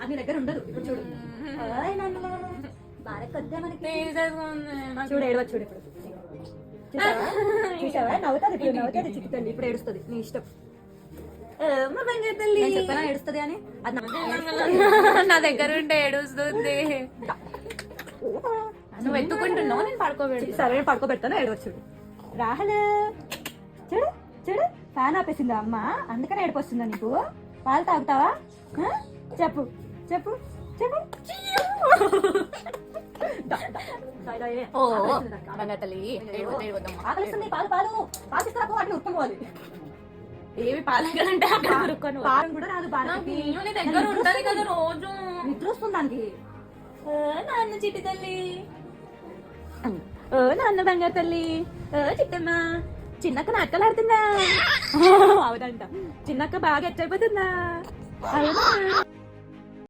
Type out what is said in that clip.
అది నీ దగ్గర ఉండదు. ఇప్పుడు చూడు బాగా కొద్దా మనకి. చూడు ఏడవచ్చు, చూడు ఇప్పుడు చూసావా? నవ్వుతుంది, ఇప్పుడు నవ్వుతుంది చిక్కు తల్లి. ఇప్పుడు ఏడుస్తుంది, నీ ఇష్టం. చెప్పనా ఏడుస్తుంది అని? అది నా దగ్గర ఉంటే ఏడుస్తుంది. నువ్వు ఎత్తుకుంటున్నావు, నేను పడుకోబెడతా. సరే పడుకోబెడతాను, ఏడవచ్చు. రాహుల్ చూడు చూడు, ఫ్యాన్ ఆపేసిందా అమ్మ? అందుకనే ఏడుపు వస్తుందా నీకు? పాలు తాగుతావా? చెప్పు చెప్పు చెప్పు. ఆకలిస్తుంది, పాలు పాలు పాకిస్తారా? వాటిని ఉట్టుకోవాలి. ఏవి పాలంటే పాలం కూడా రాదు. దగ్గర ఉంటది కదా రోజు. నిద్ర వస్తుంది దానికి. నాన్న చిట్టి తల్లి, ఓ నాన్న బంగారు తల్లి, ఓ చిట్టమ్మ. చిన్నక్క నాటకాలు ఆడుతుందా? అవునంట, చిన్నక్క బాగా ఎచ్చైపోతుందా? అవునా?